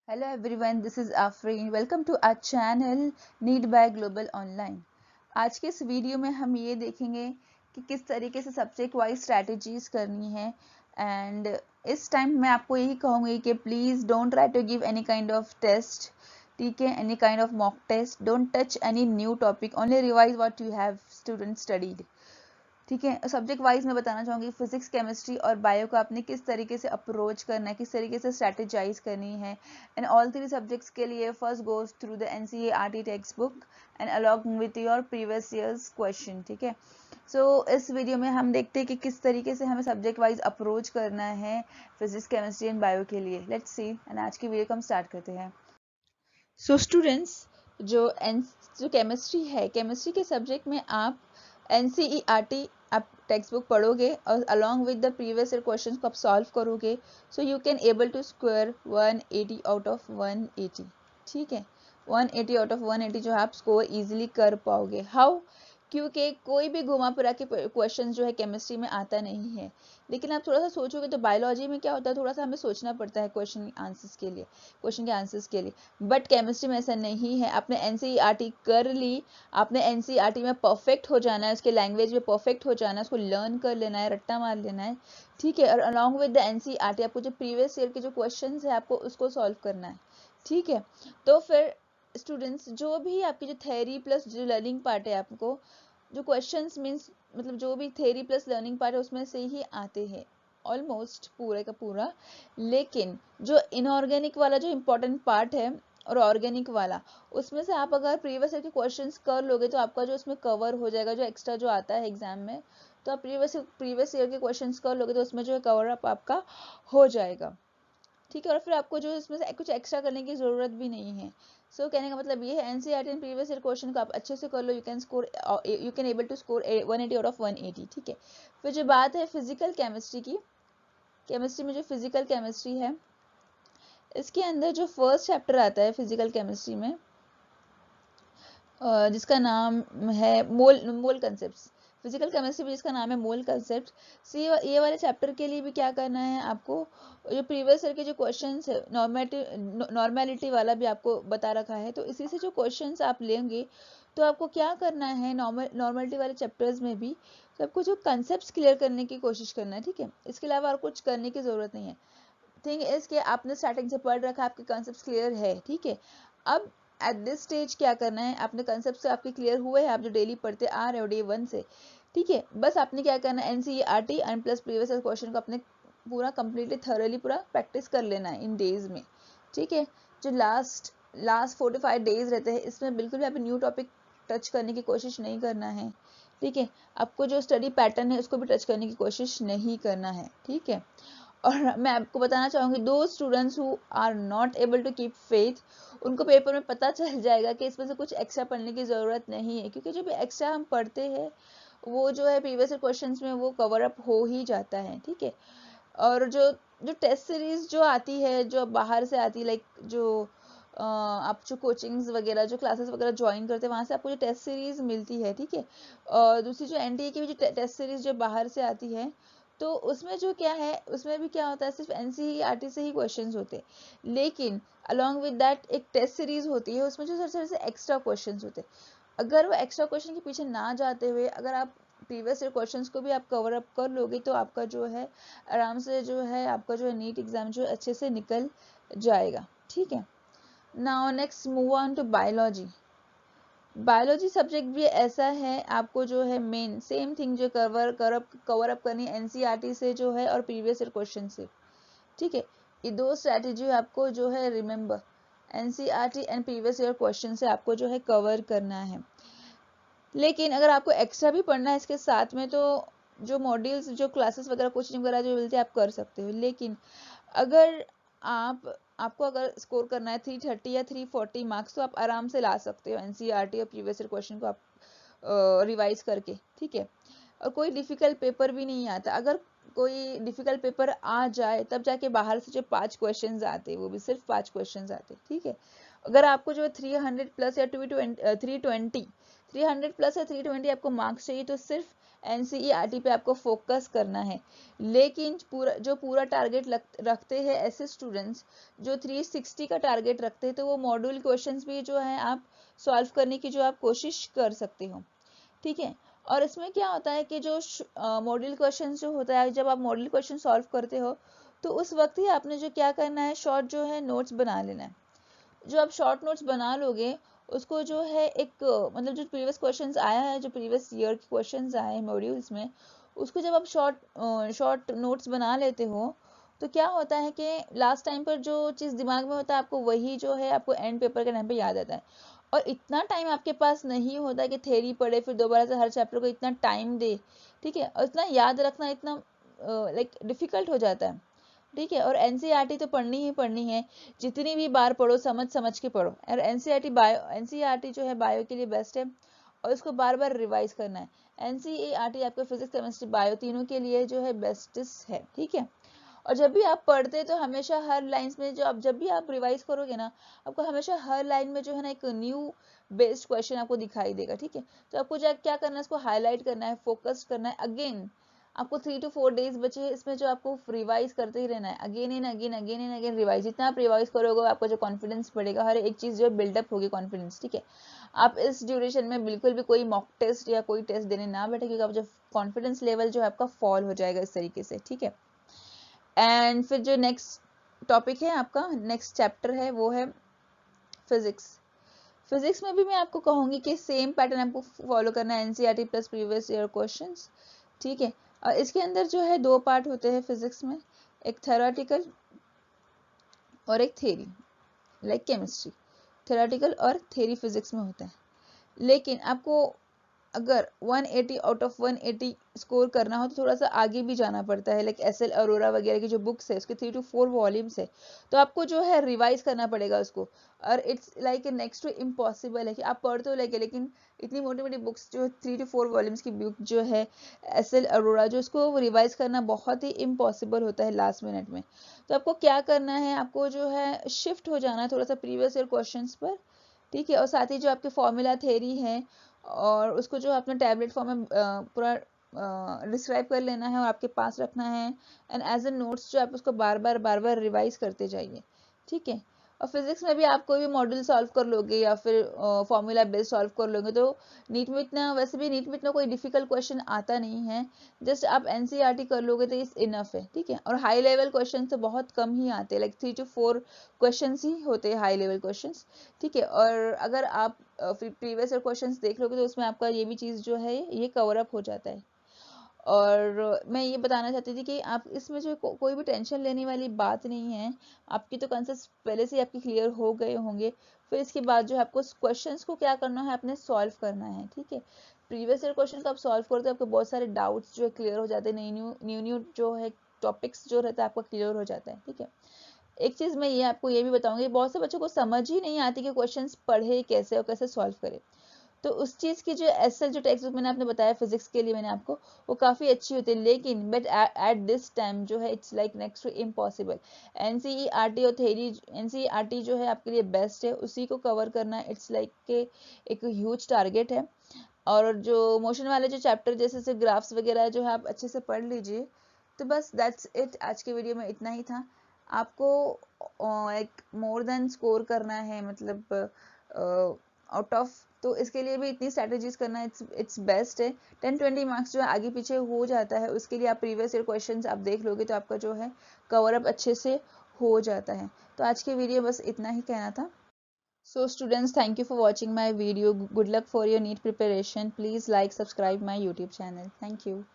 Hello everyone, this is Afreen. Welcome to our channel Need by Global Online. आज के इस video में हम ये देखेंगे कि किस तरीके से सब्जेक्ट वाइज स्ट्रैटेजीज करनी है एंड इस टाइम मैं आपको यही कहूँगी कि please don't try to give any kind of test, ठीक है, any kind of mock test. Don't touch any new topic, only revise what you have student studied. ठीक है, सब्जेक्ट वाइज मैं बताना चाहूँगी फिजिक्स, केमिस्ट्री और बायो को आपने किस तरीके से अप्रोच करना है, किस तरीके से स्ट्रैटेजाइज करनी है. एंड ऑल थ्री सब्जेक्ट्स के लिए first goes through the NCERT text book and along with your previous years question. ठीक है, सो इस वीडियो में हम देखते हैं कि किस तरीके से हमें सब्जेक्ट वाइज अप्रोच करना है फिजिक्स, केमिस्ट्री एंड बायो के लिए. लेट्स सी, एंड आज की वीडियो को हम स्टार्ट करते हैं. सो स्टूडेंट्स, जो केमिस्ट्री है, केमिस्ट्री के सब्जेक्ट में आप NCERT आप टेक्स्ट बुक पढ़ोगे और along with the previous year questions को आप सॉल्व करोगे, so you can able to square 180 out of 180. ठीक है, 180 आउट ऑफ 180 जो है आप स्कोर इजीली कर पाओगे. हाउ? क्योंकि कोई भी घुमा फिरा के क्वेश्चन जो है केमिस्ट्री में आता नहीं है. लेकिन आप थोड़ा सा सोचोगे तो बायोलॉजी में क्या होता है, थोड़ा सा हमें सोचना पड़ता है क्वेश्चन के आंसर्स के लिए. बट केमिस्ट्री में ऐसा नहीं है. आपने NCERT कर ली, आपने NCERT में परफेक्ट हो जाना है, उसके लैंग्वेज में परफेक्ट हो जाना है, उसको लर्न कर लेना है, रट्टा मार लेना है. ठीक है, और अलॉन्ग विद द NCERT आपको जो प्रीवियस ईयर के जो क्वेश्चन है आपको उसको सॉल्व करना है. ठीक है, तो फिर स्टूडेंट्स जो भी आपकी जो थ्योरी प्लस जो लर्निंग पार्ट है, आपको जो क्वेश्चंस मीन्स मतलब जो भी थ्योरी प्लस लर्निंग पार्ट है उसमें से ही आते हैं ऑलमोस्ट पूरे का पूरा. लेकिन जो इनऑर्गेनिक वाला जो इम्पोर्टेंट पार्ट है और ऑर्गेनिक वाला, उसमें से आप अगर प्रीवियस ईयर के क्वेश्चंस कर लोगे तो आपका जो उसमें कवर हो जाएगा, जो एक्स्ट्रा जो आता है एग्जाम में, तो आप प्रीवियस ईयर के क्वेश्चंस कर लोगे तो उसमें जो है कवर अप आपका हो जाएगा. ठीक है, और फिर आपको जो इसमें से कुछ एक्स्ट्रा करने की ज़रूरत भी नहीं है. सो कहने का मतलब ये है, NCERT and previous year question को आप अच्छे से कर लो, you can able to score 180 out of 180. ठीक है, फिर जो बात है फिजिकल केमिस्ट्री की, केमिस्ट्री में जो फिजिकल केमिस्ट्री है, इसके अंदर जो फर्स्ट चैप्टर आता है फिजिकल केमिस्ट्री में, जिसका नाम है मोल कंसेप्ट. फिजिकल केमिस्ट्री में जिसका नाम है मोल कंसेप्ट. सी ये वाले चैप्टर के लिए भी क्या करना है आपको, जो प्रीवियस ईयर के जो क्वेश्चंस है, नॉर्मेलिटी वाला भी आपको बता रखा है, तो इसी से जो क्वेश्चंस आप लेंगे तो आपको क्या करना है, नॉर्मेलिटी वाले चैप्टर्स में भी तो आपको जो कंसेप्ट क्लियर करने की कोशिश करना है. ठीक है, इसके अलावा और कुछ करने की ज़रूरत नहीं है. थिंग इज कि आपने स्टार्टिंग से पढ़ रखा, आपके कंसेप्ट क्लियर है. ठीक है, अब एट दिस स्टेज क्या करना है, आपने कंसेप्ट आपके क्लियर हुए हैं, आप जो डेली पढ़ते आ रहे हो डे 1 से. ठीक है, बस आपने क्या करना है, NCERT and plus previous question को अपने पूरा कंप्लीटली थरोली पूरा प्रैक्टिस कर लेना है इन डेज में. ठीक है, जो लास्ट 45 डेज रहते हैं इसमें बिल्कुल भी आप न्यू टॉपिक टच करने की कोशिश नहीं करना है. ठीक है, आपको जो स्टडी पैटर्न है उसको भी टच करने की कोशिश नहीं करना है. ठीक है, और मैं आपको बताना चाहूँगी, दो students who are not able to keep faith, उनको पेपर में पता चल जाएगा कि इसमें से कुछ एक्स्ट्रा पढ़ने की ज़रूरत नहीं है, क्योंकि जो भी एक्स्ट्रा हम पढ़ते हैं वो जो है प्रीवियस क्वेश्चंस में वो कवर अप हो ही जाता है. ठीक है, और जो जो टेस्ट सीरीज जो आती है, जो बाहर से आती है, लाइक जो आप जो कोचिंग्स वगैरह जो क्लासेस वगैरह ज्वाइन करते हैं वहाँ से आपको जो टेस्ट सीरीज मिलती है. ठीक है, और दूसरी जो NTA की भी जो टेस्ट सीरीज जो बाहर से आती है, तो उसमें जो क्या है, उसमें भी क्या होता है, सिर्फ NCERT से ही क्वेश्चंस होते हैं. लेकिन अलॉन्ग विद दैट एक टेस्ट सीरीज होती है, उसमें जो थोड़े से एक्स्ट्रा क्वेश्चंस होते हैं. अगर वो एक्स्ट्रा क्वेश्चन के पीछे ना जाते हुए अगर आप प्रीवियस ईयर क्वेश्चंस को भी आप कवर अप कर लोगे तो आपका जो है आराम से जो है आपका जो है नीट एग्जाम जो अच्छे से निकल जाएगा. ठीक है, now next move on to biology. Biology subject भी ऐसा है, आपको जो है मेन सेम थिंग जो कवर अप करनी NCERT से जो है और प्रीवियस ईयर क्वेश्चन से. ठीक है, ये दो स्ट्रैटेजी आपको जो है remember, NCERT and previous year question से आपको जो है कवर करना है. लेकिन अगर आपको एक्स्ट्रा भी पढ़ना है इसके साथ में, तो जो मॉड्यूल्स जो क्लासेस वगैरह कोचिंग वगैरह जो मिलती है आप कर सकते हो. लेकिन अगर आपको अगर स्कोर करना है 330 या 340 मार्क्स, तो आप आराम से ला सकते हो NCERT और प्रीवियस ईयर क्वेश्चन को आप रिवाइज करके. ठीक है, और कोई डिफिकल्ट पेपर भी नहीं आता. अगर कोई डिफिकल्ट पेपर आ जाए तब जाके बाहर से जो 5 क्वेश्चंस आते, वो भी सिर्फ 5 क्वेश्चंस आते, ठीक है। अगर आपको जो 300 प्लस या 300 प्लस या 320 आपको मार्क्स चाहिए तो सिर्फ एनसीईआरटी पे आपको फोकस करना है। लेकिन पूरा टारगेट रखते हैं ऐसे स्टूडेंट्स जो 360 का टारगेट रखते हैं, तो वो मॉड्यूल क्वेश्चंस भी जो है आप सॉल्व करने की जो आप कोशिश कर सकते हो, ठीक है। और इसमें क्या होता है कि जो मॉड्यूल क्वेश्चन जो होता है, जब आप मॉड्यूल क्वेश्चन सॉल्व करते हो तो उस वक्त ही आपने जो क्या करना है, शॉर्ट जो है नोट्स बना लेना है। जो आप शॉर्ट नोट्स बना लोगे उसको जो है एक मतलब जो प्रीवियस क्वेश्चंस आया है, जो प्रीवियस ईयर के क्वेश्चंस आए हैं मॉड्यूल्स में, उसको जब आप शॉर्ट नोट्स बना लेते हो तो क्या होता है कि लास्ट टाइम पर जो चीज़ दिमाग में होता है आपको वही जो है आपको एंड पेपर के टाइम पे याद आता है। और इतना टाइम आपके पास नहीं होता कि थ्योरी पढ़े फिर दोबारा से हर चैप्टर को इतना टाइम दे, ठीक है। और इतना याद रखना इतना लाइक डिफिकल्ट हो जाता है, ठीक है। और एनसीईआरटी तो पढ़नी ही पढ़नी है, जितनी भी बार पढ़ो समझ समझ के पढ़ो। और एनसीईआरटी जो है बायो के लिए बेस्ट है और उसको बार बार रिवाइज करना है। एनसीईआरटी आपको फिजिक्स केमिस्ट्री बायो तीनों के लिए जो है बेस्टेस्ट है, ठीक है। और जब भी आप पढ़ते तो हमेशा हर लाइंस में जब भी आप रिवाइज करोगे ना, आपको हमेशा हर लाइन में जो है ना एक न्यू बेस्ड क्वेश्चन आपको दिखाई देगा, ठीक है। तो आपको क्या करना है, इसको हाईलाइट करना है, फोकस करना है। अगेन आपको 3 to 4 डेज बचे हैं, इसमें जो आपको रिवाइज करते ही रहना है, again and again again and again revise. जितना आप रिवाइज करोगे आपका जो कॉन्फिडेंस बढ़ेगा, हर एक चीज जो है बिल्डअप होगी कॉन्फिडेंस, ठीक है। आप इस ड्यूरेशन में बिल्कुल भी कोई मॉक टेस्ट या कोई टेस्ट देने ना बैठे, क्योंकि आप जो कॉन्फिडेंस लेवल जो है आपका फॉल हो जाएगा इस तरीके से, ठीक है। एंड फिर जो नेक्स्ट टॉपिक है आपका, नेक्स्ट चैप्टर है वो है फिजिक्स। फिजिक्स में भी मैं आपको कहूंगी कि सेम पैटर्न आपको फॉलो करना है, NCERT plus previous year questions, ठीक है। और इसके अंदर जो है 2 पार्ट होते हैं फिजिक्स में, एक थ्योरेटिकल और एक थ्योरी, लाइक केमिस्ट्री। थ्योरेटिकल और थ्योरी फिजिक्स में होता है। लेकिन आपको अगर 180 आउट ऑफ 180 स्कोर करना हो तो थोड़ा सा आगे भी जाना पड़ता है, लाइक एसएल अरोरा वगैरह की जो बुक्स है उसके 3 to 4 वॉल्यूम्स है, तो आपको जो है रिवाइज करना पड़ेगा उसको। और it's like next to impossible है कि आप पढ़ तो लेके, लेकिन इतनी मोटी मोटी बुक्स जो 3 to 4 वॉल्यूम्स की बुक जो है एसएल अरोरा, जो उसको रिवाइज करना बहुत ही इम्पॉसिबल होता है लास्ट मिनट में। तो आपको क्या करना है, आपको जो है शिफ्ट हो जाना है थोड़ा सा प्रीवियस ईयर क्वेश्चन पर, ठीक है। और साथ ही जो आपके फॉर्मूला थेरी है और उसको जो अपने टैबलेट फॉर्म में पूरा डिस्क्राइब कर लेना है और आपके पास रखना है। एंड एज ए नोट्स जो आप उसको बार बार रिवाइज करते जाइए, ठीक है। और फिजिक्स में भी आप कोई भी मॉड्यूल सॉल्व कर लोगे या फिर फॉर्मूला बेस्ड सॉल्व कर लोगे तो नीट में इतना, वैसे भी नीट में इतना कोई डिफिकल्ट क्वेश्चन आता नहीं है, जस्ट आप एनसीईआरटी कर लोगे तो इस इनफ है, ठीक है। और हाई लेवल क्वेश्चन तो बहुत कम ही आते हैं, लाइक 3 to 4 क्वेश्चन ही होते हैं हाई लेवल क्वेश्चन, ठीक है। और अगर आप प्रीवियस ईयर क्वेश्चंस देख लोगे तो उसमें आपका ये भी चीज़ जो है ये कवर अप हो जाता है। और मैं ये बताना चाहती थी कि आप इसमें जो कोई भी टेंशन लेने वाली बात नहीं है, आपकी तो कंसेप्ट पहले से ही आपकी क्लियर हो गए होंगे। फिर इसके बाद जो है आपको क्वेश्चंस को क्या करना है, आपने सॉल्व करना है, ठीक है। प्रीवियस ईयर क्वेश्चन को आप सॉल्व करते हो आपके बहुत सारे डाउट्स जो है क्लियर हो जाते हैं, न्यू जो है टॉपिक्स जो रहता है आपका क्लियर हो जाता है, ठीक है। एक चीज मैं ये आपको ये भी बताऊंगी, बहुत से बच्चों को समझ ही नहीं आती कि क्वेश्चंस पढ़े कैसे और कैसे सॉल्व करें। तो उस चीज की जो एसएल जो टेक्स्ट बुक मैंने आपने बताया फिजिक्स के लिए मैंने आपको, वो काफी अच्छी होती है, लेकिन बट एट दिस टाइम जो है it's like next to impossible. NCERT और थ्योरी, एनसीईआरटी जो है आपके लिए बेस्ट है, उसी को कवर करना इट्स लाइक के एक ह्यूज टारगेट है। और जो मोशन वाले जो चैप्टर जैसे ग्राफ्स वगैरह जो है आप अच्छे से पढ़ लीजिए। तो बस दैट्स इट, आज के वीडियो में इतना ही था। आपको एक मोर देन स्कोर करना है, मतलब आउट ऑफ, तो इसके लिए भी इतनी स्ट्रैटेजीज करना इट्स बेस्ट है। 10-20 मार्क्स जो है आगे पीछे हो जाता है, उसके लिए आप प्रीवियस ईयर क्वेश्चंस आप देख लोगे तो आपका जो है कवर अप अच्छे से हो जाता है। तो आज की वीडियो बस इतना ही कहना था। So students, thank you for watching my video. Good luck for your NEET preparation. Please like, subscribe my YouTube channel. Thank you.